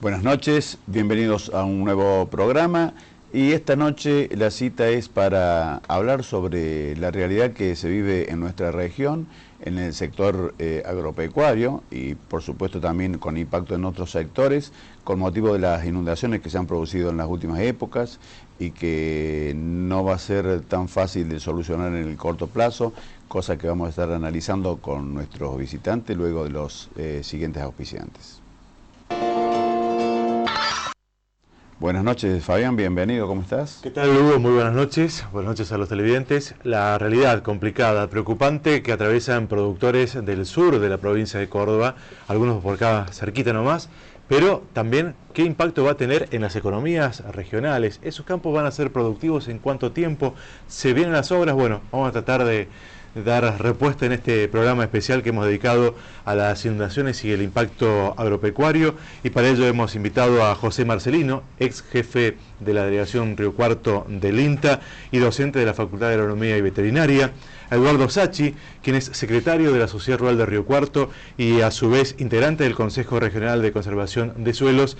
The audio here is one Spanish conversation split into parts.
Buenas noches, bienvenidos a un nuevo programa y esta noche la cita es para hablar sobre la realidad que se vive en nuestra región, en el sector agropecuario y por supuesto también con impacto en otros sectores con motivo de las inundaciones que se han producido en las últimas épocas y que no va a ser tan fácil de solucionar en el corto plazo, cosa que vamos a estar analizando con nuestros visitantes luego de los siguientes auspiciantes. Buenas noches, Fabián, bienvenido, ¿cómo estás? ¿Qué tal, Hugo? Muy buenas noches a los televidentes. La realidad complicada, preocupante que atraviesan productores del sur de la provincia de Córdoba, algunos por acá cerquita nomás, pero también qué impacto va a tener en las economías regionales. ¿Esos campos van a ser productivos en cuánto tiempo? ¿Se vienen las obras? Bueno, vamos a tratar de dar respuesta en este programa especial que hemos dedicado a las inundaciones y el impacto agropecuario, y para ello hemos invitado a José Marcelino, ex jefe de la delegación Río Cuarto del INTA y docente de la Facultad de Agronomía y Veterinaria, a Eduardo Sacchi, quien es secretario de la Sociedad Rural de Río Cuarto y a su vez integrante del Consejo Regional de Conservación de Suelos,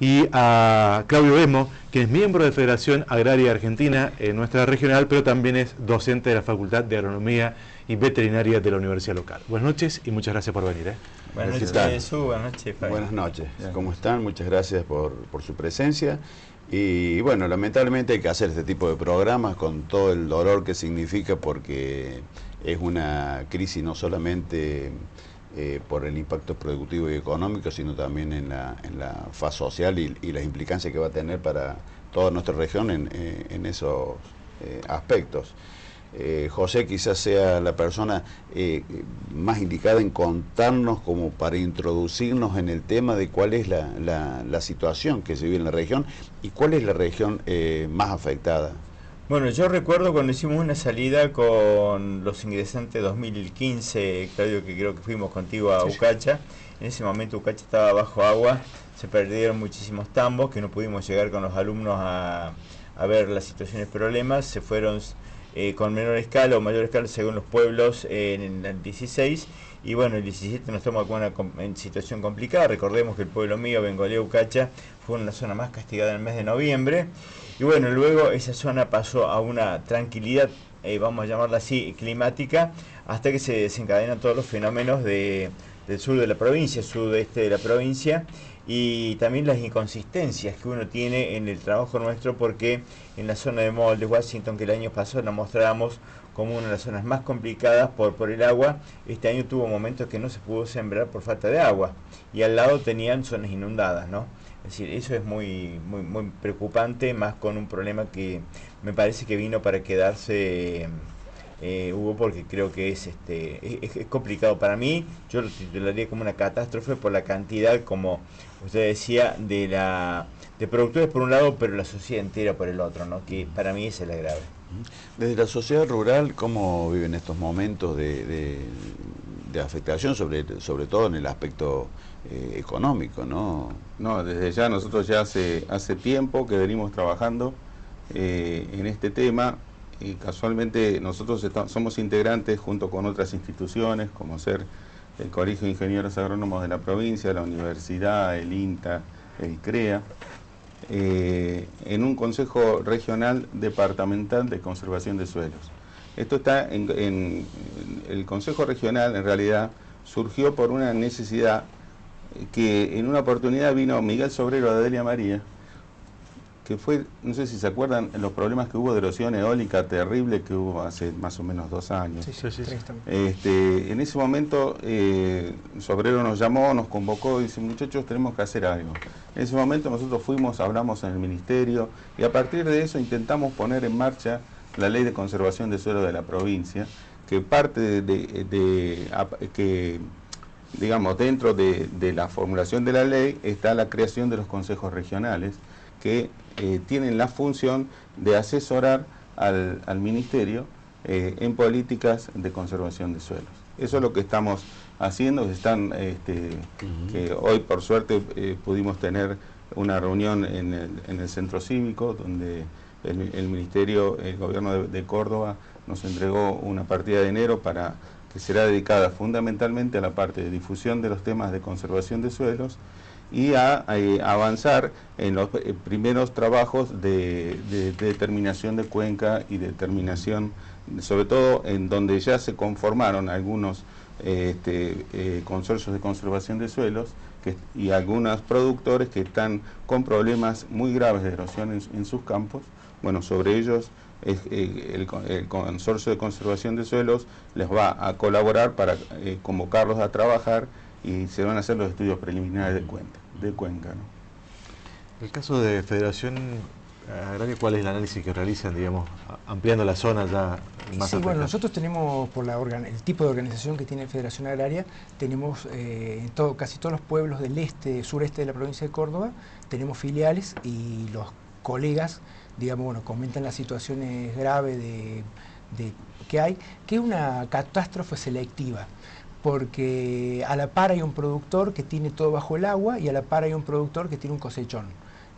y a Claudio Bemo, quien es miembro de Federación Agraria Argentina, nuestra regional, pero también es docente de la Facultad de Agronomía y Veterinaria de la Universidad Local. Buenas noches y muchas gracias por venir. Buenas noches, Jesús. Buenas noches, Fabián. Buenas noches, ¿cómo están? Muchas gracias por su presencia. Y bueno, lamentablemente hay que hacer este tipo de programas con todo el dolor que significa, porque es una crisis no solamente por el impacto productivo y económico, sino también en la faz social y las implicancias que va a tener para toda nuestra región en esos aspectos. José quizás sea la persona más indicada en contarnos, como para introducirnos en el tema de cuál es la situación que se vive en la región y cuál es la región más afectada. Bueno, yo recuerdo cuando hicimos una salida con los ingresantes 2015, Claudio, que creo que fuimos contigo a Ucacha. En ese momento Ucacha estaba bajo agua, se perdieron muchísimos tambos, que no pudimos llegar con los alumnos a ver las situaciones problemas. Se fueron con menor escala o mayor escala según los pueblos en el 16, y bueno, el 17 nos tomó en situación complicada. Recordemos que el pueblo mío, Bengolea, Ucacha, fue una zona más castigada en el mes de noviembre. Y bueno, luego esa zona pasó a una tranquilidad, vamos a llamarla así, climática, hasta que se desencadenan todos los fenómenos del sur de la provincia, sudeste de la provincia, y también las inconsistencias que uno tiene en el trabajo nuestro, porque en la zona de Molde, Washington, que el año pasado la mostrábamos como una de las zonas más complicadas por el agua, este año tuvo momentos que no se pudo sembrar por falta de agua, y al lado tenían zonas inundadas, ¿no? Es decir, eso es muy preocupante, más con un problema que me parece que vino para quedarse, Hugo, porque creo que es complicado para mí. Yo lo titularía como una catástrofe por la cantidad, como usted decía, de productores por un lado, pero la sociedad entera por el otro, ¿no? Que para mí esa es la grave. Desde la sociedad rural, ¿cómo viven estos momentos de afectación, sobre todo en el aspecto económico, ¿no? No, desde ya nosotros ya hace tiempo que venimos trabajando en este tema, y casualmente nosotros somos integrantes junto con otras instituciones, como ser el Colegio de Ingenieros Agrónomos de la provincia, la universidad, el INTA, el CREA, en un Consejo Regional Departamental de Conservación de Suelos. Esto está en el Consejo Regional, en realidad surgió por una necesidad que en una oportunidad vino Miguel Sobrero de Delia María, que fue, no sé si se acuerdan, los problemas que hubo de erosión eólica terrible que hubo hace más o menos 2 años. Sí. En ese momento Sobrero nos llamó, nos convocó y dice: muchachos, tenemos que hacer algo. En ese momento nosotros fuimos, hablamos en el ministerio, y a partir de eso intentamos poner en marcha la Ley de Conservación de Suelo de la provincia, que parte que digamos, dentro de la formulación de la ley está la creación de los consejos regionales, que tienen la función de asesorar al ministerio en políticas de conservación de suelos. Eso es lo que estamos haciendo. Que hoy por suerte pudimos tener una reunión en el centro cívico, donde el ministerio, el gobierno de Córdoba nos entregó una partida de dinero para que será dedicada fundamentalmente a la parte de difusión de los temas de conservación de suelos y a avanzar en los primeros trabajos de determinación de cuenca y determinación, sobre todo en donde ya se conformaron algunos consorcios de conservación de suelos y algunos productores que están con problemas muy graves de erosión en sus campos. Bueno, sobre ellos el consorcio de conservación de suelos les va a colaborar para convocarlos a trabajar y se van a hacer los estudios preliminares de cuenca, ¿no? El caso de Federación Agraria, ¿cuál es el análisis que realizan, digamos, ampliando la zona ya más? Sí, bueno, nosotros tenemos, por el tipo de organización que tiene Federación Agraria, tenemos casi todos los pueblos del sureste de la provincia de Córdoba, tenemos filiales y los colegas, digamos, bueno, comentan las situaciones graves que hay, que es una catástrofe selectiva, porque a la par hay un productor que tiene todo bajo el agua y a la par hay un productor que tiene un cosechón,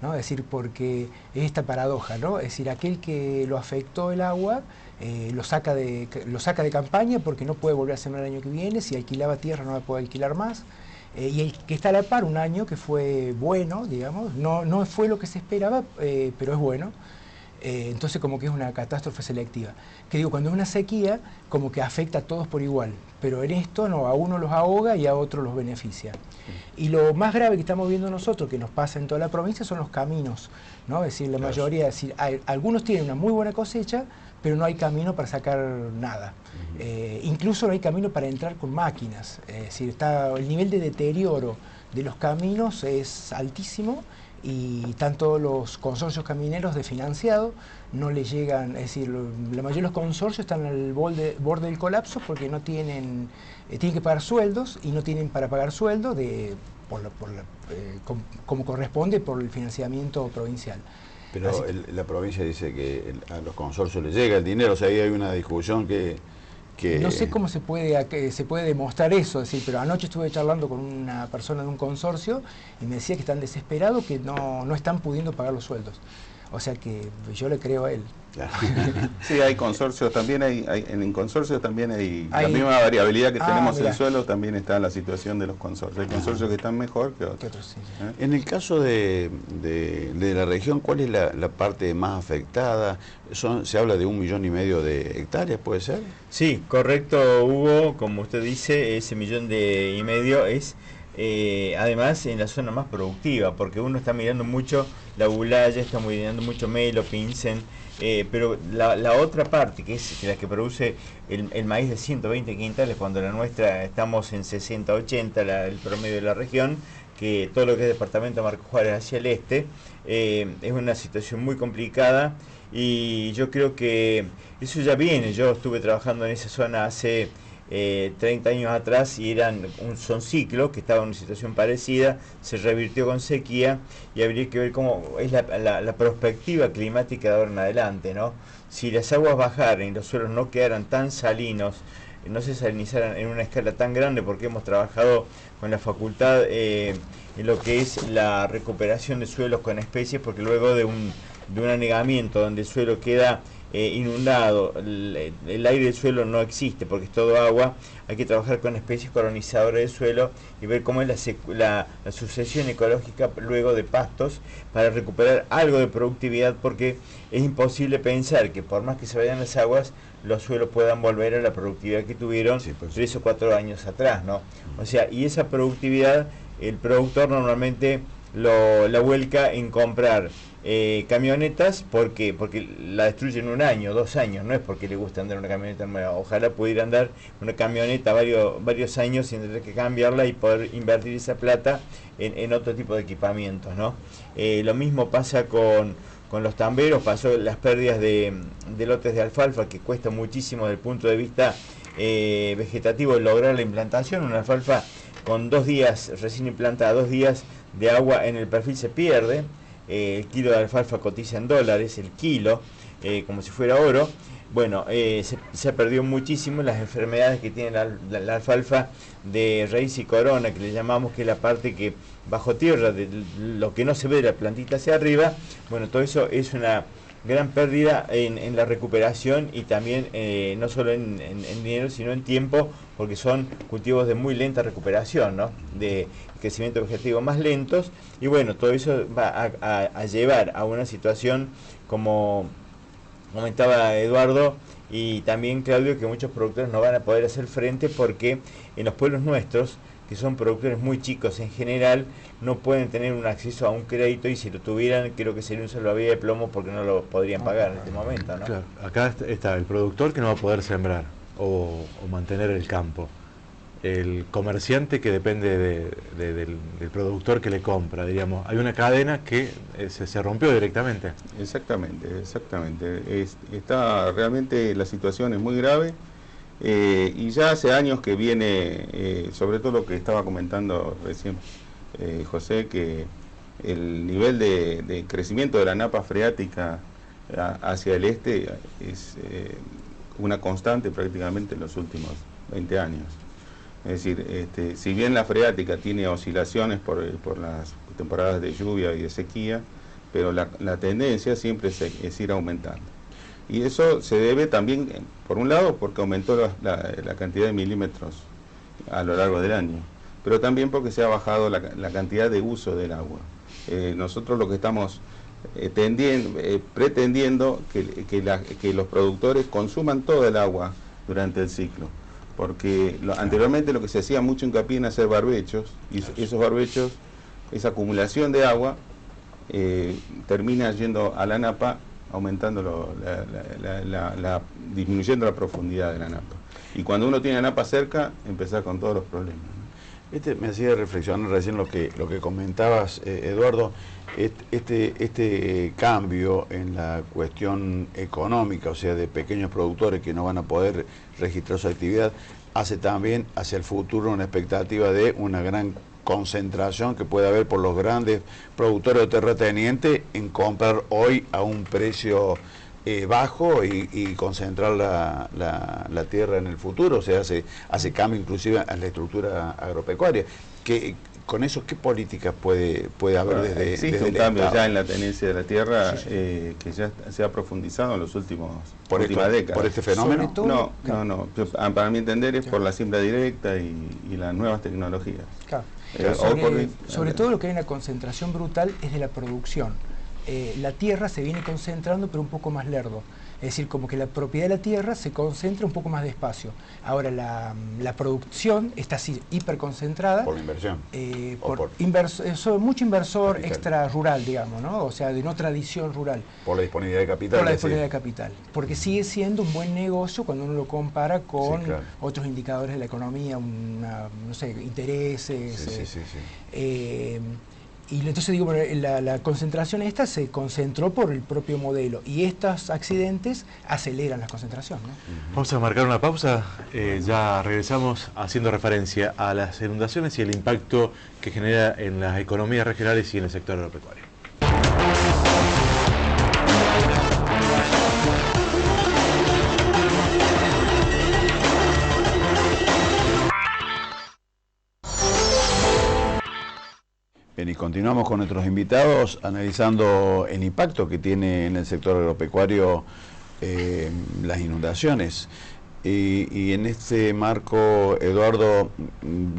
¿no? Es decir, porque es esta paradoja, ¿no? Es decir, aquel que lo afectó el agua lo saca de campaña porque no puede volver a sembrar el año que viene, si alquilaba tierra no la puede alquilar más, y el que está a la par, un año que fue bueno, digamos, no fue lo que se esperaba, pero es bueno. Entonces como que es una catástrofe selectiva. Que digo, cuando es una sequía, como que afecta a todos por igual, pero en esto no, a uno los ahoga y a otros los beneficia. Y lo más grave que estamos viendo nosotros, que nos pasa en toda la provincia, son los caminos, ¿no? Es decir, la mayoría, es decir, algunos tienen una muy buena cosecha, pero no hay camino para sacar nada. Incluso no hay camino para entrar con máquinas. Es decir, el nivel de deterioro de los caminos es altísimo, y tanto los consorcios camineros de financiado no le llegan, es decir, la mayoría de los consorcios están al borde del colapso porque no tienen que pagar sueldos y no tienen para pagar sueldo como corresponde por el financiamiento provincial. Pero la provincia dice que a los consorcios les llega el dinero, o sea, ahí hay una discusión que... No sé cómo se puede demostrar eso, es decir, pero anoche estuve charlando con una persona de un consorcio y me decía que están desesperados, que no están pudiendo pagar los sueldos. O sea que yo le creo a él. Claro. Sí, hay consorcios, también en consorcios también hay la misma variabilidad que tenemos en suelo, también está la situación de los consorcios. Hay consorcios que están mejor que otros. Sí. En el caso de la región, ¿cuál es la parte más afectada? Se habla de 1,5 millones de hectáreas, ¿puede ser? Sí, correcto, Hugo, como usted dice, ese 1,5 millones es además en la zona más productiva, porque uno está mirando mucho la Bulaya, está mirando mucho Melo, Pincen, pero la otra parte, que es la que produce el maíz de 120 quintales, cuando la nuestra estamos en 60, 80, el promedio de la región, que todo lo que es departamento de Marcos Juárez hacia el este, es una situación muy complicada, y yo creo que eso ya viene. Yo estuve trabajando en esa zona hace 30 años atrás y son ciclos que estaban en una situación parecida, se revirtió con sequía, y habría que ver cómo es la perspectiva climática de ahora en adelante, ¿no? Si las aguas bajaran y los suelos no quedaran tan salinos, no se salinizaran en una escala tan grande, porque hemos trabajado con la facultad en lo que es la recuperación de suelos con especies, porque luego de un anegamiento donde el suelo queda inundado, el aire del suelo no existe porque es todo agua, hay que trabajar con especies colonizadoras del suelo y ver cómo es la sucesión ecológica luego de pastos, para recuperar algo de productividad, porque es imposible pensar que por más que se vayan las aguas, los suelos puedan volver a la productividad que tuvieron 3 o 4 años atrás, ¿no? O sea, y esa productividad el productor normalmente la vuelca en comprar camionetas porque la destruyen 1 año, 2 años, no es porque le gusta andar una camioneta nueva. Ojalá pudiera andar una camioneta varios años sin tener que cambiarla y poder invertir esa plata en otro tipo de equipamientos, ¿no? Lo mismo pasa con los tamberos, pasó las pérdidas de lotes de alfalfa, que cuesta muchísimo desde el punto de vista vegetativo lograr la implantación. Una alfalfa con 2 días recién implantada, 2 días de agua en el perfil se pierde. El kilo de alfalfa cotiza en dólares, el kilo, como si fuera oro. Bueno, se ha perdido muchísimo. Las enfermedades que tiene la alfalfa de raíz y corona, que le llamamos, que es la parte que bajo tierra, de lo que no se ve de la plantita hacia arriba, bueno, todo eso es gran pérdida en la recuperación y también no solo en dinero, sino en tiempo, porque son cultivos de muy lenta recuperación, ¿no? De crecimiento vegetativo más lentos, y bueno, todo eso va a llevar a una situación, como comentaba Eduardo y también Claudio, que muchos productores no van a poder hacer frente porque en los pueblos nuestros, que son productores muy chicos en general, no pueden tener un acceso a un crédito, y si lo tuvieran creo que sería un salvavidas de plomo porque no lo podrían pagar en este momento, ¿no? Claro, acá está el productor que no va a poder sembrar o mantener el campo, el comerciante que depende del productor que le compra, diríamos. Hay una cadena que se rompió directamente. Exactamente, exactamente. Está realmente, la situación es muy grave. Y ya hace años que viene, sobre todo lo que estaba comentando recién José, que el nivel de crecimiento de la napa freática hacia el este es una constante prácticamente en los últimos 20 años. Es decir, si bien la freática tiene oscilaciones por las temporadas de lluvia y de sequía, pero la tendencia siempre es ir aumentando. Y eso se debe también, por un lado, porque aumentó la cantidad de milímetros a lo largo del año, pero también porque se ha bajado la cantidad de uso del agua. Nosotros lo que estamos pretendiendo que los productores consuman todo el agua durante el ciclo, porque anteriormente lo que se hacía mucho hincapié en hacer barbechos, y esos barbechos, esa acumulación de agua, termina yendo a la napa, aumentando disminuyendo la profundidad de la napa. Y cuando uno tiene la napa cerca, empezar con todos los problemas, ¿no? Me hacía reflexionar recién lo que comentabas, Eduardo, este cambio en la cuestión económica, o sea, de pequeños productores que no van a poder registrar su actividad, hace también hacia el futuro una expectativa de una gran concentración que puede haber por los grandes productores o terratenientes en comprar hoy a un precio bajo y concentrar la tierra en el futuro. O sea, hace cambio inclusive en la estructura agropecuaria. Con eso, ¿qué políticas puede haber existe un cambio ya en la tenencia de la tierra, que ya se ha profundizado en los últimas décadas. ¿Por este fenómeno? No. Para mi entender es por la siembra directa y las nuevas tecnologías. Claro. Sobre todo lo que hay una concentración brutal es de la producción. La tierra se viene concentrando, pero un poco más lerdo. Es decir, como que la propiedad de la tierra se concentra un poco más despacio. Ahora la producción está así hiperconcentrada. Por la inversión. Mucho inversor capital extra rural, digamos, ¿no? O sea, de no tradición rural. Por la disponibilidad de capital. Por la disponibilidad de capital. Porque sigue siendo un buen negocio cuando uno lo compara con otros indicadores de la economía, no sé, intereses. Y entonces digo, la concentración esta se concentró por el propio modelo, y estos accidentes aceleran la concentración, ¿no? Vamos a marcar una pausa, ya regresamos haciendo referencia a las inundaciones y el impacto que genera en las economías regionales y en el sector agropecuario. Bien, y continuamos con nuestros invitados analizando el impacto que tiene en el sector agropecuario las inundaciones. Y en este marco, Eduardo,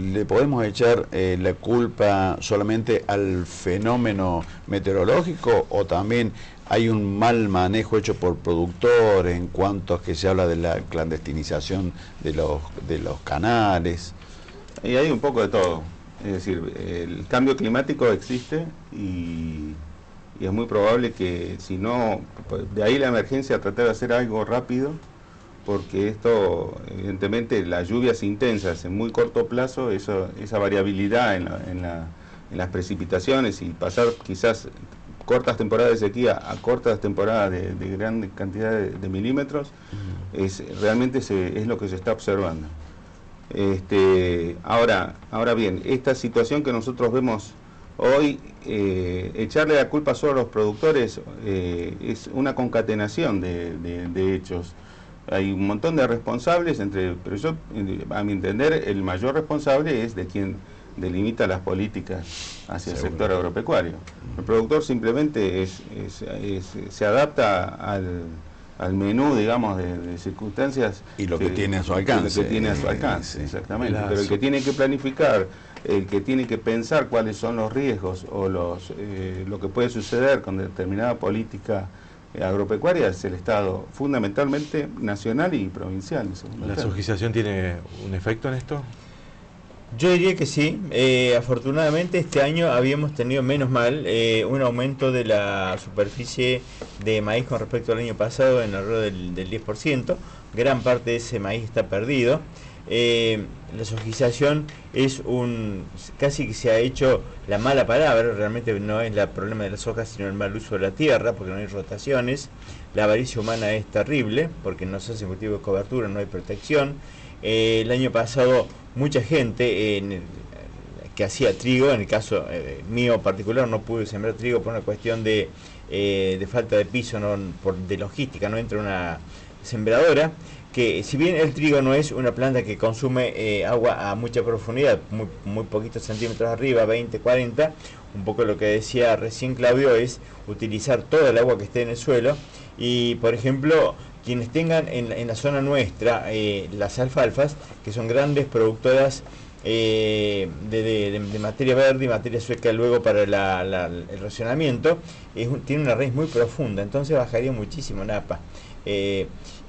¿le podemos echar la culpa solamente al fenómeno meteorológico, o también hay un mal manejo hecho por productores en cuanto a que se habla de la clandestinización de los canales? Y hay un poco de todo. Es decir, el cambio climático existe y es muy probable que, si no, de ahí la emergencia, tratar de hacer algo rápido, porque esto, evidentemente, las lluvias intensas en muy corto plazo, esa variabilidad en las precipitaciones, y pasar quizás cortas temporadas de sequía a cortas temporadas de gran cantidad de milímetros, realmente es lo que se está observando. Ahora bien, esta situación que nosotros vemos hoy, echarle la culpa solo a los productores es una concatenación de hechos. Hay un montón de responsables, pero yo, a mi entender, el mayor responsable es de quien delimita las políticas hacia el sector agropecuario. El productor simplemente se adapta al menú, digamos, de circunstancias. Y lo que tiene a su alcance. Lo que tiene a su alcance, exactamente. Pero el que tiene que planificar, el que tiene que pensar cuáles son los riesgos o lo que puede suceder con determinada política agropecuaria es el Estado, fundamentalmente nacional y provincial. ¿La subsidización tiene un efecto en esto? Yo diría que sí. Afortunadamente este año habíamos tenido, menos mal, un aumento de la superficie de maíz con respecto al año pasado en alrededor del 10%. Gran parte de ese maíz está perdido. La subsidización es casi que se ha hecho la mala palabra. Realmente no es el problema de la soja, sino el mal uso de la tierra, porque no hay rotaciones. La avaricia humana es terrible, porque no se hace cultivo de cobertura, no hay protección. El año pasado mucha gente que hacía trigo, en el caso mío particular, no pude sembrar trigo por una cuestión de falta de piso, de logística, no entra una sembradora, que si bien el trigo no es una planta que consume agua a mucha profundidad, muy poquitos centímetros arriba, 20, 40, un poco lo que decía recién Claudio es utilizar toda el agua que esté en el suelo y, por ejemplo, quienes tengan en la zona nuestra las alfalfas, que son grandes productoras de materia verde y materia sueca luego para el racionamiento, tiene una raíz muy profunda, entonces bajaría muchísimo napa.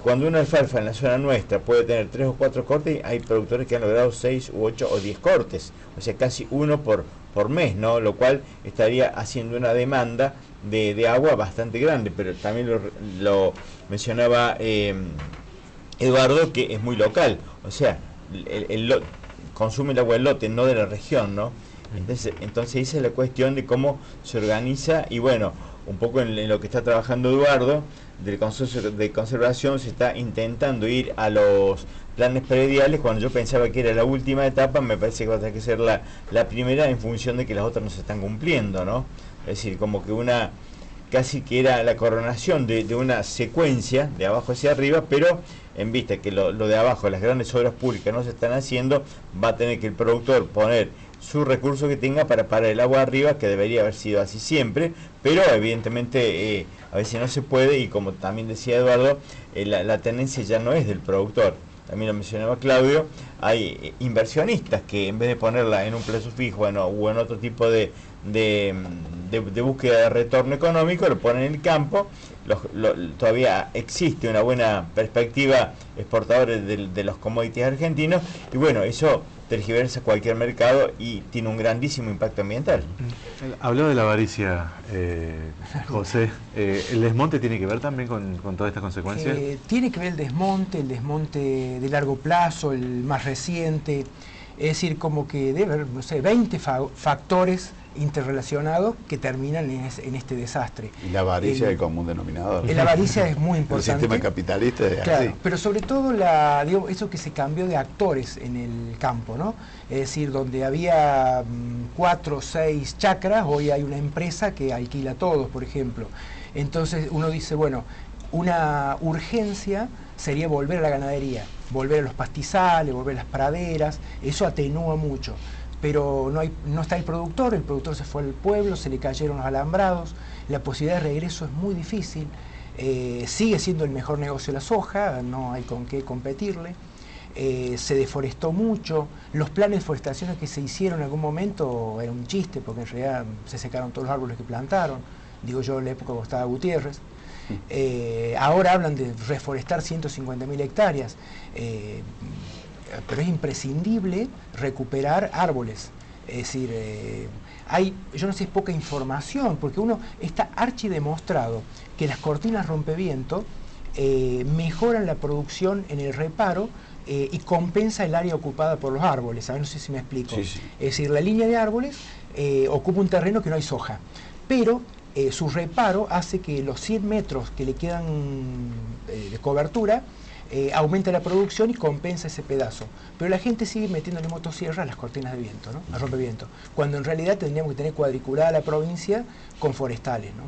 Cuando una alfalfa en la zona nuestra puede tener 3 o 4 cortes, hay productores que han logrado 6 u 8 o 10 cortes, o sea, casi uno por mes, ¿no? Lo cual estaría haciendo una demanda de agua bastante grande, pero también lo mencionaba Eduardo, que es muy local, o sea, consume el agua del lote, no de la región, ¿no? Entonces esa es la cuestión de cómo se organiza y bueno, un poco en lo que está trabajando Eduardo del Consorcio de Conservación, se está intentando ir a los planes prediales. Cuando yo pensaba que era la última etapa, me parece que va a tener que ser la primera, en función de que las otras no se están cumpliendo, ¿no? Es decir, como que casi que era la coronación de una secuencia de abajo hacia arriba, pero en vista que lo de abajo, las grandes obras públicas no se están haciendo, va a tener que el productor poner su recurso que tenga para parar el agua arriba, que debería haber sido así siempre, pero evidentemente a veces no se puede, y como también decía Eduardo, la tendencia ya no es del productor. También lo mencionaba Claudio, hay inversionistas que en vez de ponerla en un plazo fijo o en otro tipo de búsqueda de retorno económico, lo ponen en el campo. Todavía existe una buena perspectiva exportadora de los commodities argentinos, y bueno, eso tergiversa cualquier mercado y tiene un grandísimo impacto ambiental. Habló de la avaricia, José. ¿El desmonte tiene que ver también con todas estas consecuencias? Tiene que ver el desmonte de largo plazo, el más reciente. Es decir, como que debe haber, no sé, 20 factores interrelacionados que terminan en este desastre. Y la avaricia es el común denominador. La avaricia es muy importante. El sistema capitalista es claro, así. pero sobre todo eso que se cambió de actores en el campo, ¿no? Es decir, donde había 4 o 6 chacras, hoy hay una empresa que alquila todos, por ejemplo. Entonces uno dice, bueno, una urgencia sería volver a la ganadería, volver a los pastizales, volver a las praderas, eso atenúa mucho. Pero no está el productor se fue al pueblo, se le cayeron los alambrados, la posibilidad de regreso es muy difícil, sigue siendo el mejor negocio la soja, no hay con qué competirle, se deforestó mucho, los planes de forestación que se hicieron en algún momento era un chiste, porque en realidad se secaron todos los árboles que plantaron, digo yo en la época cuando estaba Gutiérrez. Ahora hablan de reforestar 150.000 hectáreas, pero es imprescindible recuperar árboles. Es decir, yo no sé, es poca información, porque está archidemostrado que las cortinas rompeviento mejoran la producción en el reparo y compensa el área ocupada por los árboles. No sé si me explico. Sí, sí. Es decir, la línea de árboles ocupa un terreno que no hay soja, pero su reparo hace que los 100 metros que le quedan de cobertura aumenta la producción y compensa ese pedazo. Pero la gente sigue metiéndole motosierra a las cortinas de viento, ¿no? A rompeviento, cuando en realidad tendríamos que tener cuadriculada la provincia con forestales, ¿no?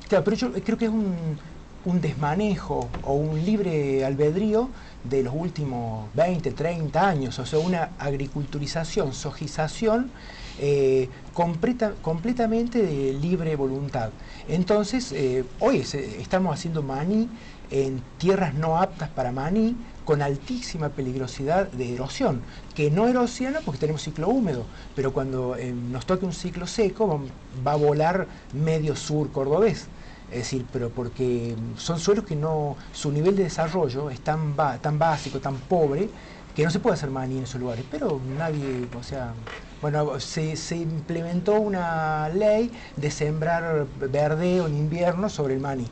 Claro, pero yo creo que es un desmanejo o un libre albedrío de los últimos 20, 30 años, o sea, una agriculturización, sojización completamente de libre voluntad. Entonces, hoy estamos haciendo maní en tierras no aptas para maní, con altísima peligrosidad de erosión, que no erosiona porque tenemos ciclo húmedo, pero cuando nos toque un ciclo seco va a volar medio sur cordobés. Es decir, pero porque son suelos que no, su nivel de desarrollo es tan básico, tan pobre, que no se puede hacer maní en esos lugares. Pero nadie, o sea, bueno, se implementó una ley de sembrar verdeo en invierno sobre el maní,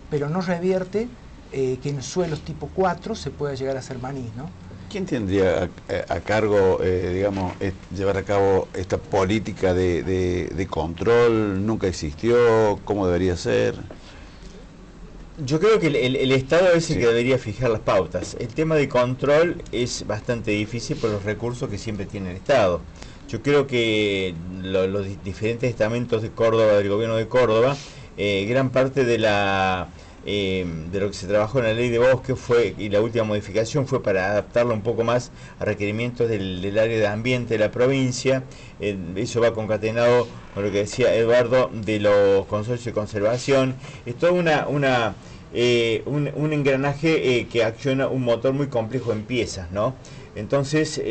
pero no revierte que en suelos tipo 4 se pueda llegar a hacer maní, ¿no? ¿Quién tendría a cargo, digamos, llevar a cabo esta política de control? ¿Nunca existió? ¿Cómo debería ser? Yo creo que el Estado es el que debería fijar las pautas. El tema de control es bastante difícil por los recursos que siempre tiene el Estado. Yo creo que los diferentes estamentos de Córdoba, del gobierno de Córdoba, gran parte de lo que se trabajó en la ley de bosque y la última modificación fue para adaptarlo un poco más a requerimientos del área de ambiente de la provincia. Eso va concatenado con lo que decía Eduardo de los consorcios de conservación. Es todo un engranaje que acciona un motor muy complejo en piezas, ¿no? Entonces,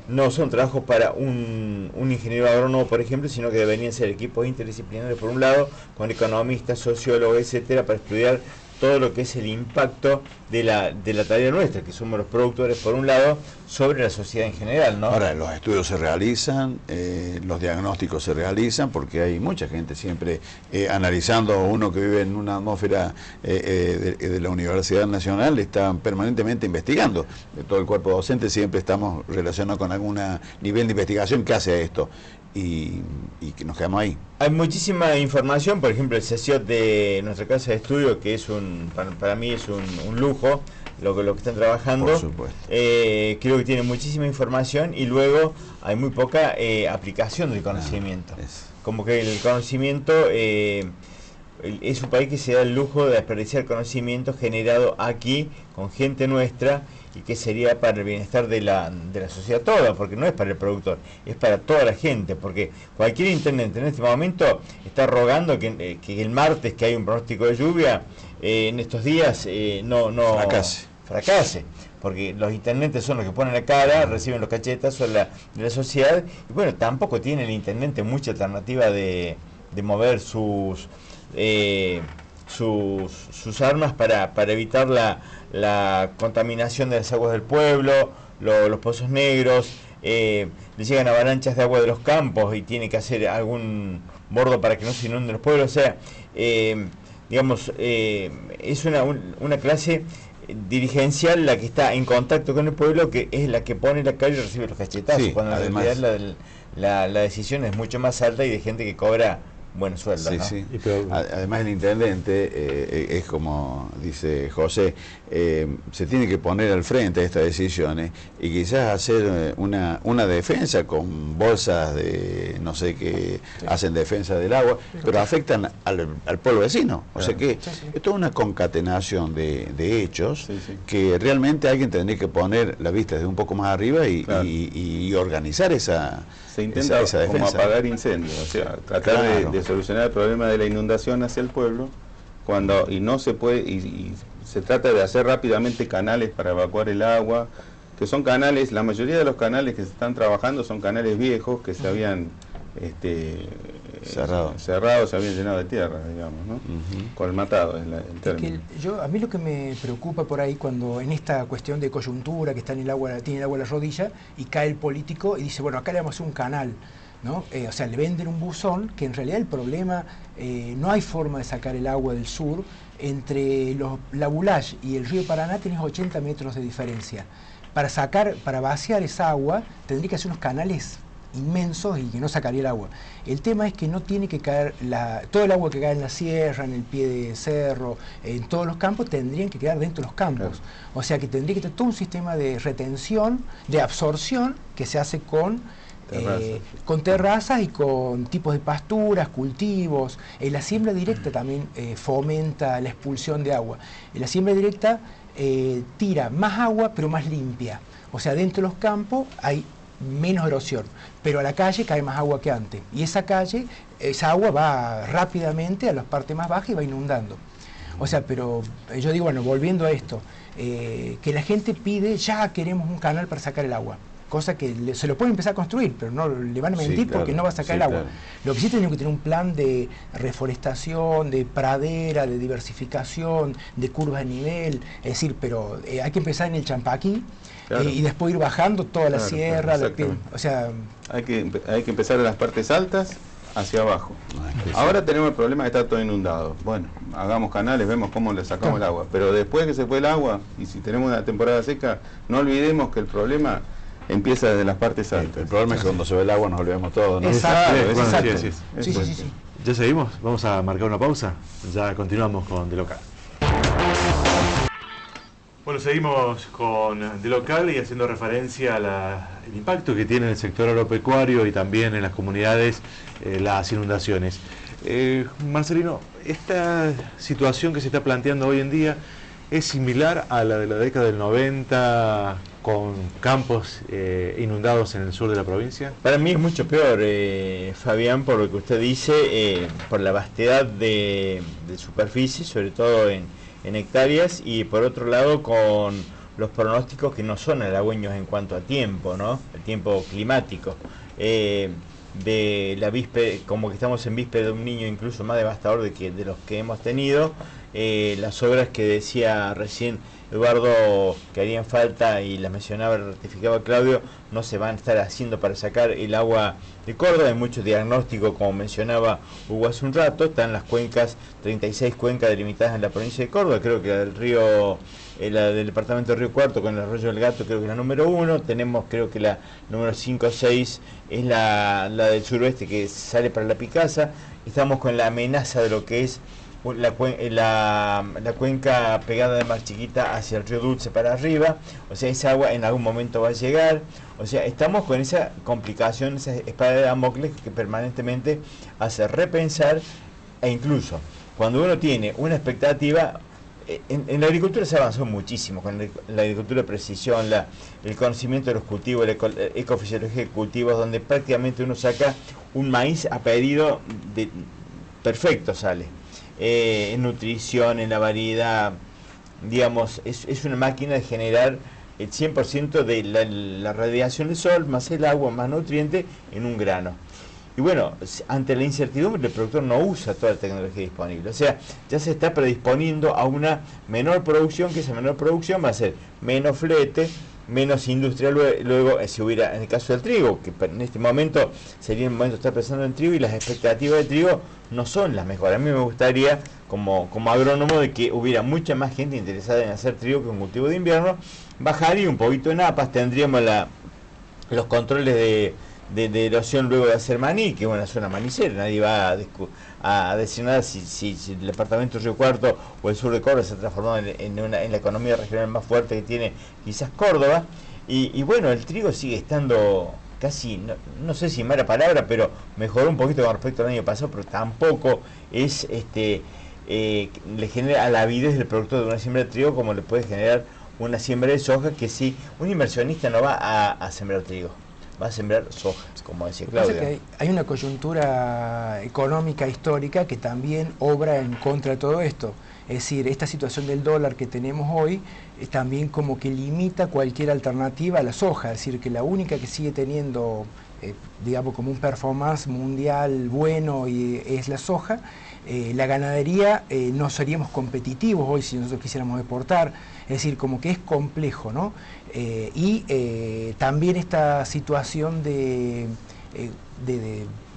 no son trabajos para un ingeniero agrónomo, por ejemplo, sino que deberían ser equipos interdisciplinarios, por un lado, con economistas, sociólogos, etcétera, para estudiar todo lo que es el impacto de la tarea nuestra, que somos los productores, por un lado, sobre la sociedad en general, ¿no? Ahora, los estudios se realizan, los diagnósticos se realizan, porque hay mucha gente siempre analizando. Uno que vive en una atmósfera de la Universidad Nacional está permanentemente investigando. Todo el cuerpo docente siempre estamos relacionados con algún nivel de investigación que hace esto. Y que nos quedamos ahí. Hay muchísima información, por ejemplo el CECIOT de nuestra casa de estudio, que es para mí es un lujo lo que están trabajando. Por supuesto. Creo que tiene muchísima información y luego hay muy poca aplicación del conocimiento. Como que el conocimiento es un país que se da el lujo de desperdiciar conocimiento generado aquí con gente nuestra, y que sería para el bienestar de la sociedad toda, porque no es para el productor, es para toda la gente, porque cualquier intendente en este momento está rogando que el martes, que hay un pronóstico de lluvia, en estos días no fracase, porque los intendentes son los que ponen la cara, reciben los cachetazos de la sociedad, y bueno, tampoco tiene el intendente mucha alternativa de mover sus armas para evitar la contaminación de las aguas del pueblo, los pozos negros. Le llegan avalanchas de agua de los campos y tiene que hacer algún bordo para que no se inunden los pueblos. O sea, digamos, es una clase dirigencial la que está en contacto con el pueblo, que es la que pone la calle y recibe los cachetazos, sí, cuando además, en realidad la decisión es mucho más alta y de gente que cobra buenos sueldos, sí, ¿no? Sí. Además el intendente es como dice José, se tiene que poner al frente de estas decisiones y quizás hacer una defensa con bolsas de no sé qué, sí, hacen defensa del agua, pero afectan al pueblo vecino. O sea que es toda una concatenación de hechos, que realmente alguien tendría que poner la vista desde un poco más arriba y organizar esa. Se intenta esa como apagar incendios, o sea, tratar de solucionar el problema de la inundación hacia el pueblo, y no se puede, y se trata de hacer rápidamente canales para evacuar el agua, que son canales, la mayoría de los canales que se están trabajando son canales viejos que se habían cerrados, se habían llenado de tierra, digamos, ¿no? Colmatado es el término. A mí lo que me preocupa por ahí, cuando en esta cuestión de coyuntura, que está en el agua, tiene el agua a la rodilla, y cae el político y dice, bueno, acá le vamos a hacer un canal, ¿no? O sea, le venden un buzón, que en realidad el problema, no hay forma de sacar el agua del sur. Entre la Bulage y el río Paraná tenés 80 metros de diferencia. Para vaciar esa agua, tendría que hacer unos canales inmensos y que no sacaría el agua. El tema es que no tiene que caer todo el agua que cae en la sierra, en el pie de cerro, en todos los campos, tendrían que quedar dentro de los campos. Claro. O sea que tendría que tener todo un sistema de retención, de absorción, que se hace con con terrazas y con tipos de pasturas, cultivos. La siembra directa también fomenta la expulsión de agua. La siembra directa tira más agua pero más limpia. O sea, dentro de los campos hay menos erosión, pero a la calle cae más agua que antes. Y esa agua va rápidamente a las partes más bajas y va inundando. O sea, pero yo digo, bueno, volviendo a esto, que la gente pide, ya queremos un canal para sacar el agua. Cosa que se lo pueden empezar a construir, pero no le van a mentir, claro, porque no va a sacar el agua. Claro. Lo que sí tenemos que tener un plan de reforestación, de pradera, de diversificación, de curvas de nivel, es decir, pero hay que empezar en el Champaquí, claro, y después ir bajando toda la sierra, o sea... Hay que empezar en las partes altas hacia abajo. Ahora tenemos el problema de que está todo inundado. Bueno, hagamos canales, vemos cómo le sacamos el agua, pero después que se fue el agua, y si tenemos una temporada seca, no olvidemos que el problema empieza desde las partes altas. El problema es que cuando se ve el agua nos olvidamos todo, ¿no? Exacto, sí. ¿Ya seguimos? Vamos a marcar una pausa. Ya continuamos con De Local. Bueno, seguimos con De Local y haciendo referencia al impacto que tiene en el sector agropecuario y también en las comunidades las inundaciones. Marcelino, esta situación que se está planteando hoy en día es similar a la de la década del 90, con campos inundados en el sur de la provincia. Para mí es mucho peor, Fabián, por lo que usted dice, por la vastedad de superficie, sobre todo en hectáreas, y por otro lado con los pronósticos que no son halagüeños en cuanto a tiempo, ¿no? El tiempo climático. De la víspera, como que estamos en víspera de un niño incluso más devastador de los que hemos tenido. Las obras que decía recién Eduardo que harían falta, y las mencionaba, ratificaba Claudio, no se van a estar haciendo para sacar el agua de Córdoba. Hay mucho diagnóstico, como mencionaba Hugo hace un rato. Están las cuencas, 36 cuencas delimitadas en la provincia de Córdoba. Creo que la del departamento de Río Cuarto con el arroyo del Gato creo que es la número 1. Tenemos, creo que la número 5 o 6 es la del suroeste, que sale para la Picasa. Estamos con la amenaza de lo que es la cuenca pegada de Mar Chiquita hacia el río Dulce para arriba. O sea, esa agua en algún momento va a llegar. O sea, estamos con esa complicación, esa espada de Damocles que permanentemente hace repensar, e incluso cuando uno tiene una expectativa. En la agricultura se avanzó muchísimo, con la agricultura de precisión, el conocimiento de los cultivos, la ecofisiología de cultivos, donde prácticamente uno saca un maíz a pedido perfecto sale. En nutrición, en la variedad, digamos, es una máquina de generar el 100% de la radiación del sol, más el agua, más nutriente en un grano. Y bueno, ante la incertidumbre el productor no usa toda la tecnología disponible. O sea, ya se está predisponiendo a una menor producción, que esa menor producción va a ser menos flete, menos industria. Luego si hubiera, en el caso del trigo, que en este momento sería el momento de estar pensando en trigo, y las expectativas de trigo no son las mejores. A mí me gustaría, como agrónomo, de que hubiera mucha más gente interesada en hacer trigo que un cultivo de invierno. Bajaría un poquito en APAS, tendríamos los controles de erosión luego de hacer maní, que es una zona manicera. Nadie va a decir nada si el departamento de Río Cuarto o el sur de Córdoba se ha transformado en la economía regional más fuerte que tiene quizás Córdoba. Y bueno, el trigo sigue estando casi, no sé si mala palabra, pero mejoró un poquito con respecto al año pasado, pero tampoco es le genera a la avidez del productor de una siembra de trigo como le puede generar una siembra de soja, que si un inversionista no va a sembrar trigo, va a sembrar soja, como decía Claudia. Que hay una coyuntura económica histórica que también obra en contra de todo esto. Es decir, esta situación del dólar que tenemos hoy también como que limita cualquier alternativa a la soja. Es decir, que la única que sigue teniendo, digamos, como un performance mundial bueno es la soja. La ganadería no seríamos competitivos hoy si nosotros quisiéramos exportar. Es decir, como que es complejo, ¿no? También esta situación de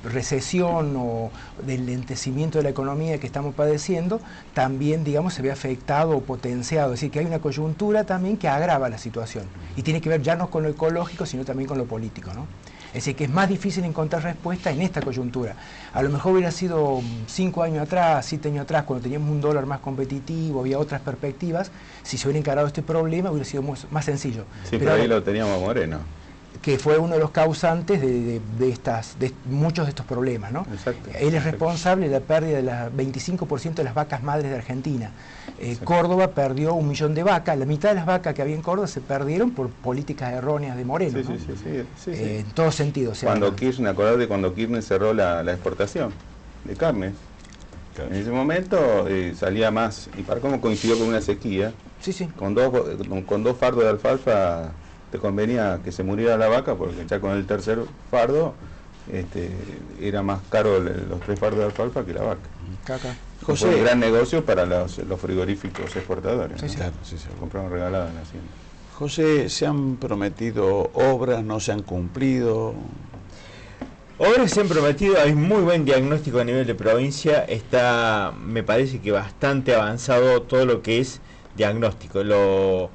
recesión o del lentecimiento de la economía que estamos padeciendo, también, digamos, se ve afectado o potenciado. Es decir, que hay una coyuntura también que agrava la situación. Y tiene que ver ya no con lo ecológico, sino también con lo político, ¿no? Es decir, que es más difícil encontrar respuesta en esta coyuntura. A lo mejor hubiera sido 5 años atrás, 7 años atrás, cuando teníamos un dólar más competitivo, había otras perspectivas. Si se hubiera encarado este problema, hubiera sido más sencillo. Sí, pero ahí lo teníamos Moreno. que fue uno de los causantes de muchos de estos problemas, ¿no? Exacto. Él es responsable de la pérdida del 25% de las vacas madres de Argentina. Córdoba perdió 1 millón de vacas, la mitad de las vacas que había en Córdoba se perdieron por políticas erróneas de Moreno, Sí, ¿no? sí. En todo sentido. O sea, Cuando Kirchner, acordate cuando Kirchner cerró la exportación de carne. Claro. En ese momento salía más, y para cómo coincidió con una sequía, sí. Con dos fardos de alfalfa te convenía que se muriera la vaca, porque ya con el tercer fardo era más caro los 3 fardos de alfalfa que la vaca. Caca. José, fue un gran negocio para los frigoríficos exportadores. Sí, ¿no? Claro, sí. Compraron regalada en la hacienda. José, ¿se han prometido obras, no se han cumplido? Obras se han prometido, hay muy buen diagnóstico a nivel de provincia, está, me parece que bastante avanzado todo lo que es diagnóstico. Lo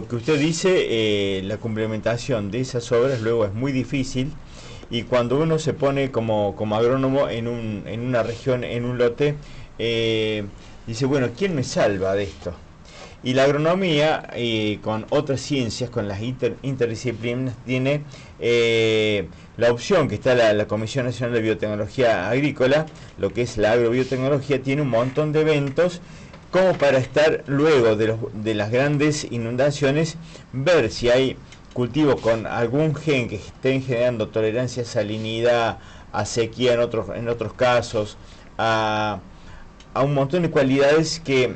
que usted dice, la complementación de esas obras luego es muy difícil, y cuando uno se pone como agrónomo en una región, en un lote, dice, bueno, ¿quién me salva de esto? Y la agronomía, con otras ciencias, con las interdisciplinas, tiene la opción que está la Comisión Nacional de Biotecnología Agrícola, lo que es la agrobiotecnología, tiene un montón de eventos como para estar luego de las grandes inundaciones, ver si hay cultivos con algún gen que estén generando tolerancia a salinidad, a sequía en otros casos, a un montón de cualidades que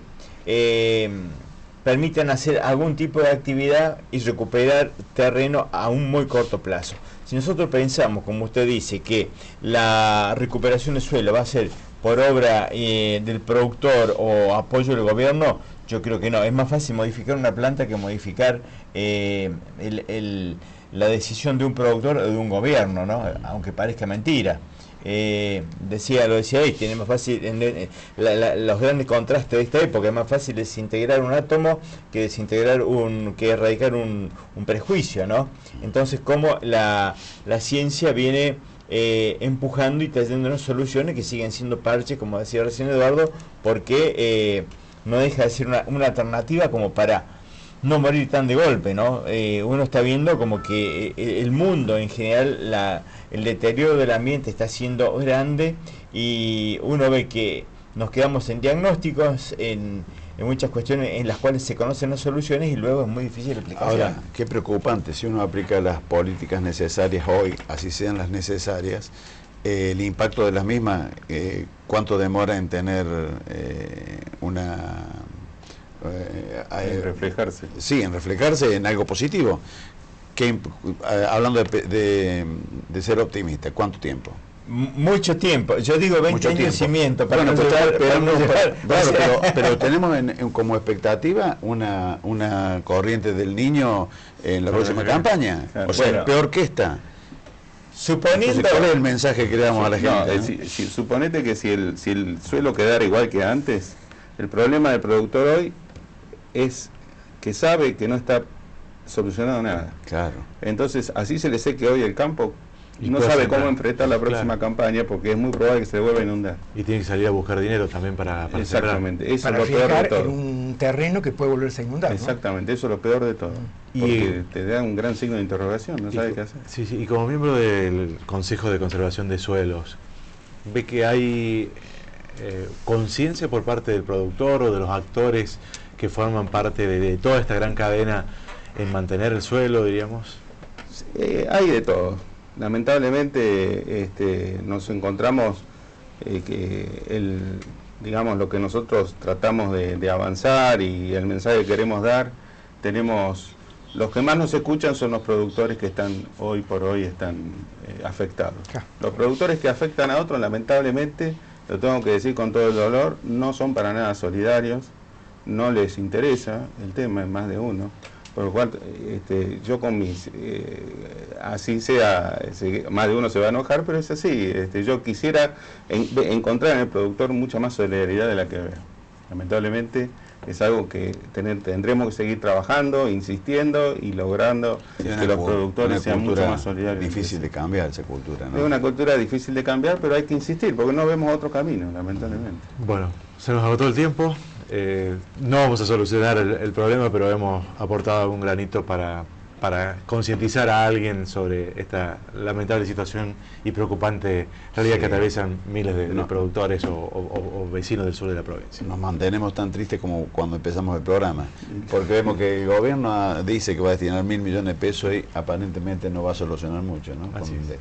permitan hacer algún tipo de actividad y recuperar terreno a un muy corto plazo. Si nosotros pensamos, como usted dice, que la recuperación de suelo va a ser por obra del productor o apoyo del gobierno, yo creo que no. Es más fácil modificar una planta que modificar la decisión de un productor o de un gobierno, ¿no? Aunque parezca mentira. Lo decía ahí, tiene más fácil los grandes contrastes de esta época, es más fácil desintegrar un átomo que erradicar un prejuicio, ¿no? Entonces, como la ciencia viene empujando y trayéndonos soluciones que siguen siendo parches, como decía recién Eduardo, porque no deja de ser una alternativa como para no morir tan de golpe, ¿no? Uno está viendo como que el mundo en general, el deterioro del ambiente está siendo grande, y uno ve que nos quedamos en diagnósticos, en muchas cuestiones en las cuales se conocen las soluciones y luego es muy difícil aplicar. Ahora, qué preocupante, si uno aplica las políticas necesarias hoy, así sean las necesarias, el impacto de las mismas, cuánto demora en tener en reflejarse. Sí, en reflejarse en algo positivo. Hablando de ser optimista, ¿cuánto tiempo? Mucho tiempo, yo digo 20 años de cimiento para pero tenemos como expectativa una corriente del Niño en la próxima campaña, o sea, bueno, peor que esta. Suponiendo... Entonces, ¿cuál es el mensaje que le damos a la gente? No, suponete que si el suelo quedara igual que antes, el problema del productor hoy es que sabe que no está solucionado nada. Claro. Entonces, así se le seque hoy el campo, y no sabe cómo enfrentar la próxima campaña, porque es muy probable que se le vuelva a inundar. Y tiene que salir a buscar dinero también para exactamente, eso para es lo peor de todo. en un terreno que puede volverse a inundar, exactamente, ¿no? Eso es lo peor de todo. Porque te da un gran signo de interrogación, no sabe qué hacer. Sí, y como miembro del Consejo de Conservación de Suelos, ¿ve que hay conciencia por parte del productor o de los actores que forman parte de toda esta gran cadena en mantener el suelo, diríamos? Hay de todo. Lamentablemente nos encontramos que digamos, lo que nosotros tratamos de avanzar y el mensaje que queremos dar, los que más nos escuchan son los productores que hoy por hoy están afectados. Los productores que afectan a otros, lamentablemente, lo tengo que decir con todo el dolor, no son para nada solidarios, no les interesa el tema en más de uno. Por lo cual, yo con así sea, más de uno se va a enojar, pero es así. Yo quisiera encontrar en el productor mucha más solidaridad de la que veo. Lamentablemente es algo que tendremos que seguir trabajando, insistiendo y logrando que los productores sean mucho más solidarios. Difícil de cambiar esa cultura, ¿no? Es una cultura difícil de cambiar, pero hay que insistir, porque no vemos otro camino, lamentablemente. Bueno, se nos agotó el tiempo. No vamos a solucionar el problema, pero hemos aportado algún granito para para concientizar a alguien sobre esta lamentable situación y preocupante realidad que atraviesan miles de productores o vecinos del sur de la provincia. Nos mantenemos tan tristes como cuando empezamos el programa, porque vemos que el gobierno dice que va a destinar 1.000 millones de pesos y aparentemente no va a solucionar mucho, ¿no? Así es.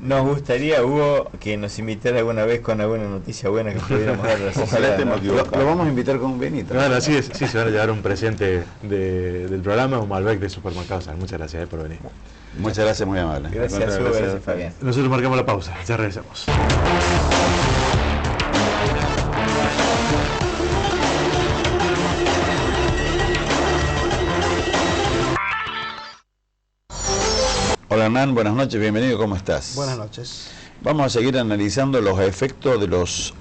Nos gustaría, Hugo, que nos invitara alguna vez con alguna noticia buena que pudiéramos dar a la sociedad, ¿no? Lo vamos a invitar con un vinito. Claro, así es, sí, se van a llevar un presente del programa, un Malbec de supermercados. Muchas gracias por venir. Muchas gracias, muy amable. Gracias, Hugo, gracias, Fabián. Nosotros marcamos la pausa, ya regresamos. Hola Hernán, buenas noches, bienvenido, ¿cómo estás? Buenas noches. Vamos a seguir analizando los efectos de los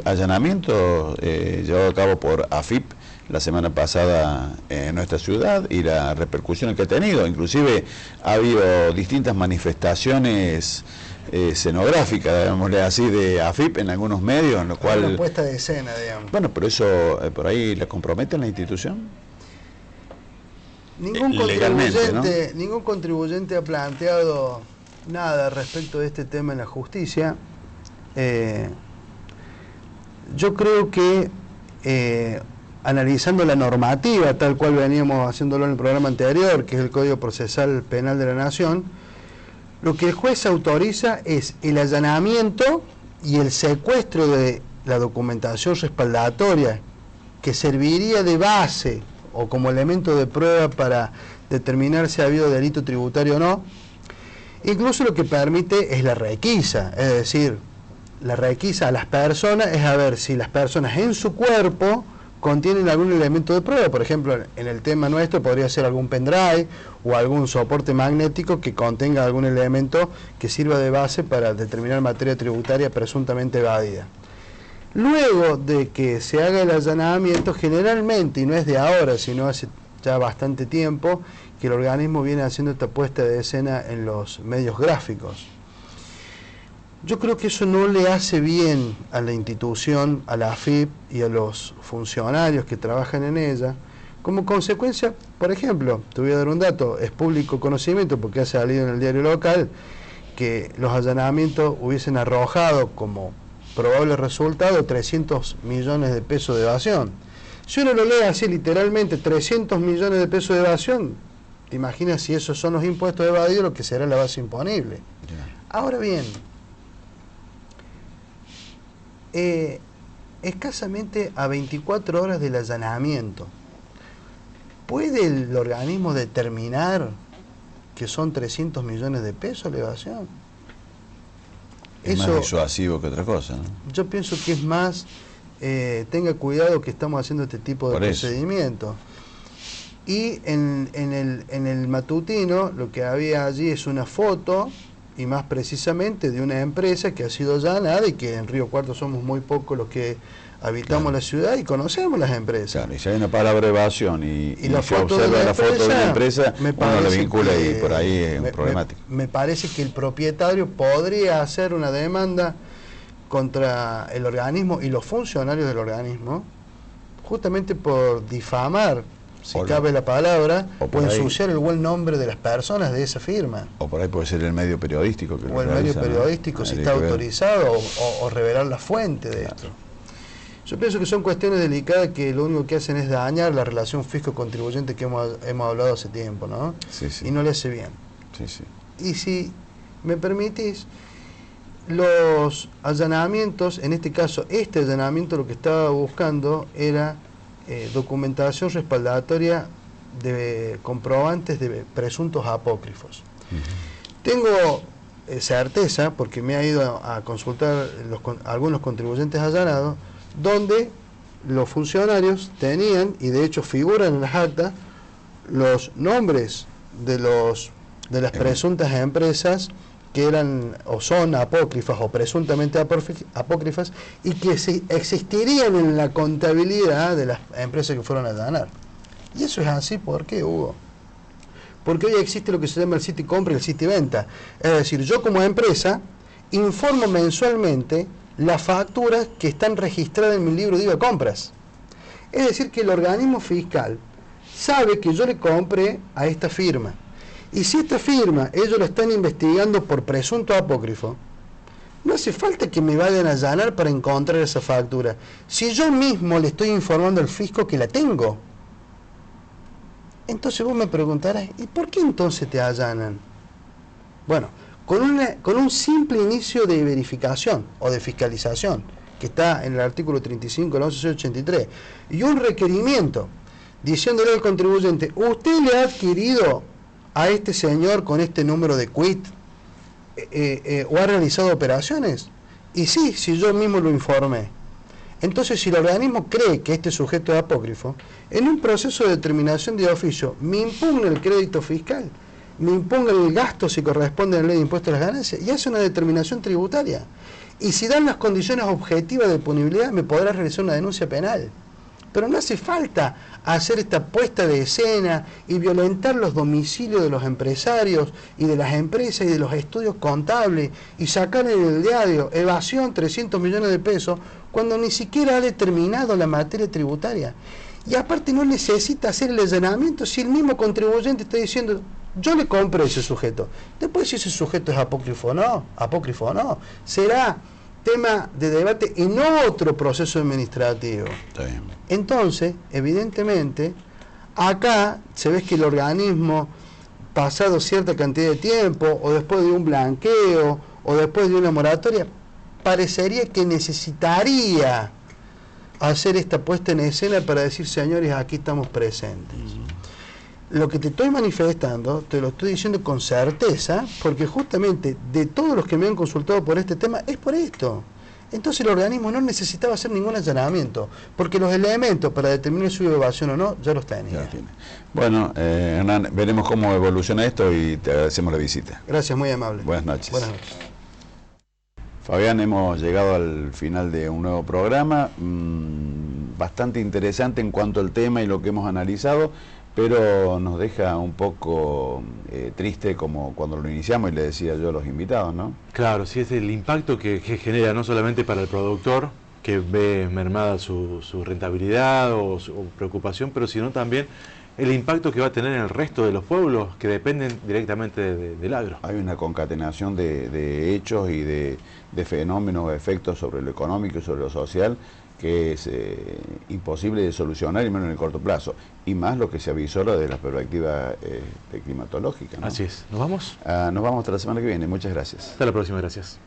allanamientos llevados a cabo por AFIP la semana pasada en nuestra ciudad y las repercusiones que ha tenido. Inclusive ha habido distintas manifestaciones escenográficas, digámosle así, de AFIP en algunos medios, en lo cual... Una puesta de escena, digamos. Bueno, pero eso por ahí la compromete en la institución. Ningún contribuyente ha planteado nada respecto de este tema en la justicia. Yo creo que analizando la normativa tal cual veníamos haciéndolo en el programa anterior, que es el Código Procesal Penal de la Nación, lo que el juez autoriza es el allanamiento y el secuestro de la documentación respaldatoria que serviría de base o como elemento de prueba para determinar si ha habido delito tributario o no. Incluso lo que permite es la requisa, es decir, la requisa a las personas es a ver si las personas en su cuerpo contienen algún elemento de prueba. Por ejemplo, en el tema nuestro podría ser algún pendrive o algún soporte magnético que contenga algún elemento que sirva de base para determinar materia tributaria presuntamente evadida. Luego de que se haga el allanamiento, generalmente, y no es de ahora, sino hace ya bastante tiempo, que el organismo viene haciendo esta puesta de escena en los medios gráficos. Yo creo que eso no le hace bien a la institución, a la AFIP y a los funcionarios que trabajan en ella. Como consecuencia, por ejemplo, te voy a dar un dato, es público conocimiento porque ha salido en el diario local, que los allanamientos hubiesen arrojado como probable resultado 300 millones de pesos de evasión. Si uno lo lee así literalmente, 300 millones de pesos de evasión, te imaginas si esos son los impuestos evadidos, lo que será la base imponible. Ahora bien, escasamente a 24 horas del allanamiento, ¿puede el organismo determinar que son 300 millones de pesos la evasión? Es más disuasivo que otra cosa, ¿no? Yo pienso que es más, tenga cuidado que estamos haciendo este tipo de procedimientos. Y en el matutino lo que había allí es una foto, y más precisamente de una empresa que ha sido allanada y que en Río Cuarto somos muy pocos los que habitamos la ciudad y conocemos las empresas. Claro, y si hay una palabra evasión y la se foto observa la foto de una empresa, uno la vincula que, y por ahí es un problemático. Me parece que el propietario podría hacer una demanda contra el organismo y los funcionarios del organismo, justamente por difamar, si cabe la palabra, o ensuciar el buen nombre de las personas de esa firma. O por ahí puede ser el medio periodístico. Que o el medio periodístico, ¿no? Si está autorizado, o revelar la fuente de esto. Yo pienso que son cuestiones delicadas que lo único que hacen es dañar la relación fisco-contribuyente que hemos hablado hace tiempo, ¿no? Sí, sí. Y no le hace bien. Sí, sí. Y si me permitís, los allanamientos, en este caso, este allanamiento lo que estaba buscando era documentación respaldatoria de comprobantes de presuntos apócrifos. Tengo certeza, porque me ha ido a consultar algunos contribuyentes allanados, donde los funcionarios tenían, y de hecho figuran en las actas, los nombres de las presuntas empresas que eran o son apócrifas o presuntamente apócrifas y que existirían en la contabilidad de las empresas que fueron a allanar. Y eso es así, ¿por qué, Hugo? Porque hoy existe lo que se llama el City Compra y el City Venta. Es decir, yo como empresa informo mensualmente las facturas que están registradas en mi libro de IVA compras. Es decir, que el organismo fiscal sabe que yo le compré a esta firma. Y si esta firma, ellos lo están investigando por presunto apócrifo, no hace falta que me vayan a allanar para encontrar esa factura. Si yo mismo le estoy informando al fisco que la tengo. Entonces vos me preguntarás, ¿y por qué entonces te allanan? Bueno, con un simple inicio de verificación o de fiscalización, que está en el artículo 35 del 1183, y un requerimiento diciéndole al contribuyente, ¿usted le ha adquirido a este señor con este número de quit o ha realizado operaciones? Y sí, si yo mismo lo informé. Entonces, si el organismo cree que este sujeto es apócrifo, en un proceso de determinación de oficio me impugna el crédito fiscal, me impugna el gasto si corresponde a la ley de impuestos a las ganancias y hace una determinación tributaria. Y si dan las condiciones objetivas de punibilidad, me podrá realizar una denuncia penal. Pero no hace falta hacer esta puesta de escena y violentar los domicilios de los empresarios y de las empresas y de los estudios contables y sacar en el diario evasión 300 millones de pesos cuando ni siquiera ha determinado la materia tributaria. Y aparte no necesita hacer el allanamiento si el mismo contribuyente está diciendo, yo le compro a ese sujeto. Después si ese sujeto es apócrifo o no, será tema de debate en otro proceso administrativo. Entonces, evidentemente, acá se ve que el organismo, pasado cierta cantidad de tiempo, o después de un blanqueo, o después de una moratoria, parecería que necesitaría hacer esta puesta en escena para decir, señores, aquí estamos presentes. Lo que te estoy manifestando, te lo estoy diciendo con certeza, porque justamente de todos los que me han consultado por este tema, es por esto. Entonces el organismo no necesitaba hacer ningún allanamiento, porque los elementos para determinar su evasión o no, ya los tenía. Bueno, Hernán, veremos cómo evoluciona esto y te agradecemos la visita. Gracias, muy amable. Buenas noches. Buenas noches. Fabián, hemos llegado al final de un nuevo programa, bastante interesante en cuanto al tema y lo que hemos analizado, pero nos deja un poco triste como cuando lo iniciamos y le decía yo a los invitados, ¿no? Claro, sí, es el impacto que genera no solamente para el productor, que ve mermada su rentabilidad o su preocupación, pero sino también el impacto que va a tener en el resto de los pueblos que dependen directamente del agro. Hay una concatenación de hechos y de fenómenos o efectos sobre lo económico y sobre lo social que es imposible de solucionar, y menos en el corto plazo, y más lo que se avisora de la perspectiva climatológica, ¿no? Así es. ¿Nos vamos? Nos vamos hasta la semana que viene. Muchas gracias. Hasta la próxima, gracias.